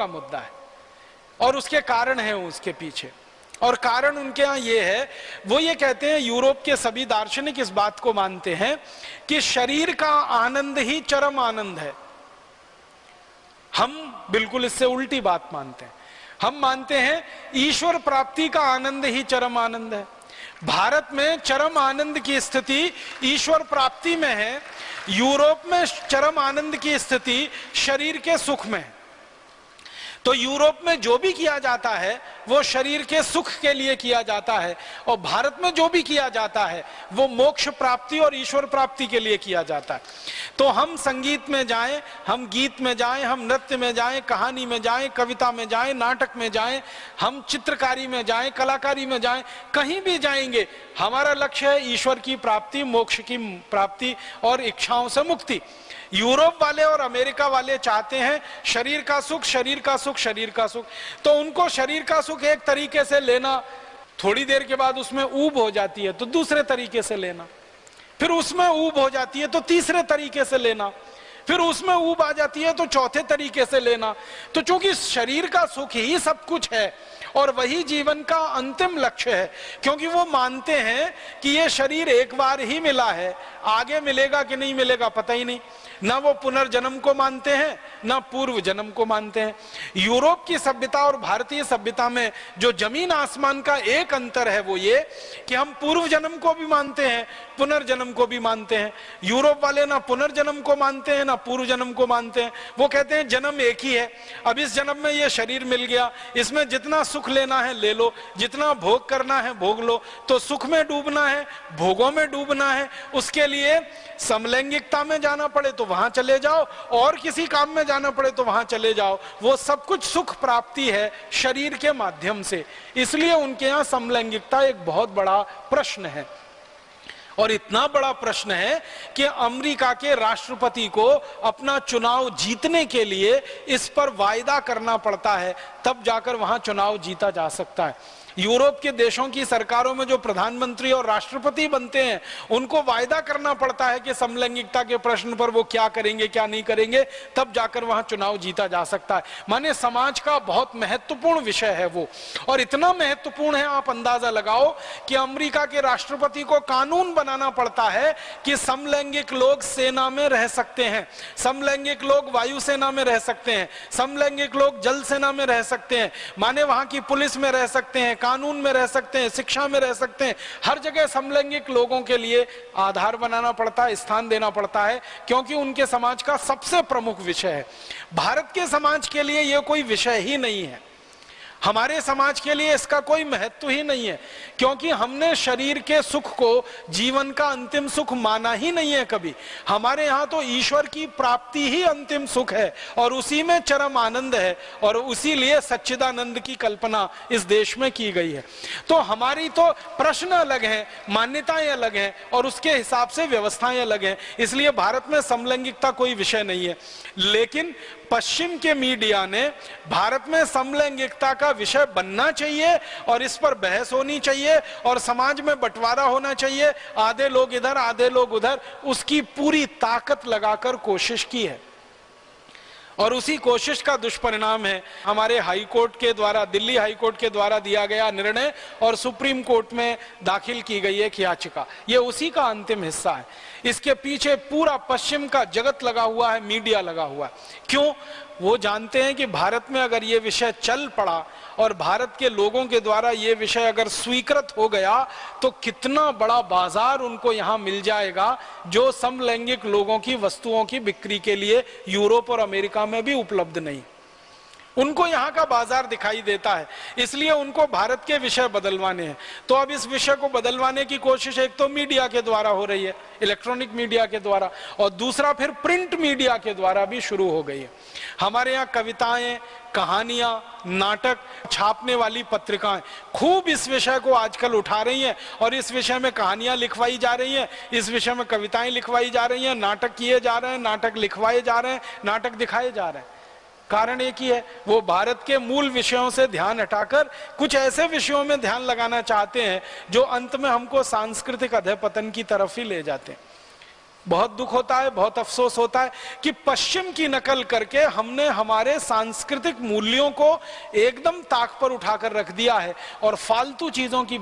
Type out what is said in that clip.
का मुद्दा है और उसके कारण है उसके पीछे। और कारण उनके यहाँ ये है, वो ये कहते हैं, यूरोप के सभी दार्शनिक इस बात को मानते हैं कि शरीर का आनंद ही चरम आनंद है। हम बिल्कुल इससे उल्टी बात मानते हैं। हम मानते हैं ईश्वर प्राप्ति का आनंद ही चरम आनंद है। भारत में चरम आनंद की स्थिति ईश्वर प्राप्ति में है, यूरोप में चरम आनंद की स्थिति शरीर के सुख में है। तो यूरोप में जो भी किया जाता है वो शरीर के सुख के लिए किया जाता है, और भारत में जो भी किया जाता है वो मोक्ष प्राप्ति और ईश्वर प्राप्ति के लिए किया जाता है। तो हम संगीत में जाएं, हम गीत में जाएं, हम नृत्य में जाएं, कहानी में जाएं, कविता में जाएं, नाटक में जाएं, हम चित्रकारी में जाएं, कलाकारी में जाएं, कहीं भी जाएंगे, हमारा लक्ष्य है ईश्वर की प्राप्ति, मोक्ष की प्राप्ति और इच्छाओं से मुक्ति। यूरोप वाले और अमेरिका वाले चाहते हैं शरीर का सुख, शरीर का सुख, शरीर का सुख। तो उनको शरीर का सुख एक तरीके से लेना, थोड़ी देर के बाद उसमें ऊब हो जाती है तो दूसरे तरीके से लेना, फिर उसमें ऊब हो जाती है तो तीसरे तरीके से लेना, फिर उसमें ऊब आ जाती है तो चौथे तरीके से लेना। तो चूंकि शरीर का सुख ही सब कुछ है और वही जीवन का अंतिम लक्ष्य है, क्योंकि वो मानते हैं कि ये शरीर एक बार ही मिला है, आगे मिलेगा कि नहीं मिलेगा पता ही नहीं। ना वो पुनर्जन्म को मानते हैं, ना पूर्व जन्म को मानते हैं। यूरोप की सभ्यता और भारतीय सभ्यता में जो जमीन आसमान का एक अंतर है वो ये कि हम पूर्व जन्म को भी मानते हैं, पुनर्जन्म को भी मानते हैं। यूरोप वाले ना पुनर्जन्म को मानते हैं ना पूर्व जन्म को मानते हैं। वो कहते हैं जन्म एक ही है, अब इस जन्म में ये शरीर मिल गया, इसमें जितना सुख लेना है ले लो, जितना भोग करना है भोग लो। तो सुख में डूबना है, भोगों में डूबना है, उसके लिए समलैंगिकता में जाना पड़े तो वहां चले जाओ, और किसी काम में जाना पड़े तो वहां चले जाओ। वो सब कुछ सुख प्राप्ति है शरीर के माध्यम से, इसलिए उनके यहाँ समलैंगिकता एक बहुत बड़ा प्रश्न है। और इतना बड़ा प्रश्न है कि अमेरिका के राष्ट्रपति को अपना चुनाव जीतने के लिए इस पर वायदा करना पड़ता है, तब जाकर वहां चुनाव जीता जा सकता है। यूरोप के देशों की सरकारों में जो प्रधानमंत्री और राष्ट्रपति बनते हैं उनको वायदा करना पड़ता है कि समलैंगिकता के प्रश्न पर वो क्या करेंगे क्या नहीं करेंगे, तब जाकर वहां चुनाव जीता जा सकता है। माने समाज का बहुत महत्वपूर्ण विषय है वो, और इतना महत्वपूर्ण है आप अंदाजा लगाओ कि अमेरिका के राष्ट्रपति को कानून बनाना पड़ता है कि समलैंगिक लोग सेना में रह सकते हैं, समलैंगिक लोग वायुसेना में रह सकते हैं, समलैंगिक लोग जल सेना में रह सकते हैं, माने वहां की पुलिस में रह सकते हैं, कानून में रह सकते हैं, शिक्षा में रह सकते हैं। हर जगह समलैंगिक लोगों के लिए आधार बनाना पड़ता है, स्थान देना पड़ता है, क्योंकि उनके समाज का सबसे प्रमुख विषय है। भारत के समाज के लिए यह कोई विषय ही नहीं है, हमारे समाज के लिए इसका कोई महत्व ही नहीं है, क्योंकि हमने शरीर के सुख को जीवन का अंतिम सुख माना ही नहीं है कभी। हमारे यहाँ तो ईश्वर की प्राप्ति ही अंतिम सुख है और उसी में चरम आनंद है, और उसी लिए सच्चिदानंद की कल्पना इस देश में की गई है। तो हमारी तो प्रश्न अलग हैं, मान्यताएं अलग हैं, और उसके हिसाब से व्यवस्थाएं अलग हैं। इसलिए भारत में समलैंगिकता कोई विषय नहीं है। लेकिन पश्चिम के मीडिया ने भारत में समलैंगिकता का विषय बनना चाहिए और इस पर बहस होनी चाहिए और समाज में बंटवारा होना चाहिए, आधे लोग इधर आधे लोग उधर, उसकी पूरी ताकत लगाकर कोशिश की है। और उसी कोशिश का दुष्परिणाम है हमारे हाई कोर्ट के द्वारा, दिल्ली हाई कोर्ट के द्वारा दिया गया निर्णय और सुप्रीम कोर्ट में दाखिल की गई एक याचिका, ये उसी का अंतिम हिस्सा है। इसके पीछे पूरा पश्चिम का जगत लगा हुआ है, मीडिया लगा हुआ है। क्यों? वो जानते हैं कि भारत में अगर ये विषय चल पड़ा और भारत के लोगों के द्वारा ये विषय अगर स्वीकृत हो गया तो कितना बड़ा बाजार उनको यहाँ मिल जाएगा, जो समलैंगिक लोगों की वस्तुओं की बिक्री के लिए यूरोप और अमेरिका में भी उपलब्ध नहीं। उनको यहाँ का बाजार दिखाई देता है, इसलिए उनको भारत के विषय बदलवाने हैं। तो अब इस विषय को बदलवाने की कोशिश एक तो मीडिया के द्वारा हो रही है, इलेक्ट्रॉनिक मीडिया के द्वारा, और दूसरा फिर प्रिंट मीडिया के द्वारा भी शुरू हो गई है। हमारे यहाँ कविताएं, कहानियां, नाटक छापने वाली पत्रिकाएं खूब इस विषय को आजकल उठा रही हैं और इस विषय में कहानियां लिखवाई जा रही हैं, इस विषय में कविताएं लिखवाई जा रही हैं, नाटक किए जा रहे हैं, नाटक लिखवाए जा रहे हैं, नाटक दिखाए जा रहे हैं। कारण एक ही है, वो भारत के मूल विषयों से ध्यान हटाकर कुछ ऐसे विषयों में ध्यान लगाना चाहते हैं जो अंत में हमको सांस्कृतिक अधःपतन की तरफ ही ले जाते हैं। बहुत दुख होता है, बहुत अफसोस होता है कि पश्चिम की नकल करके हमने हमारे सांस्कृतिक मूल्यों को एकदम ताक पर उठाकर रख दिया है और फालतू चीजों की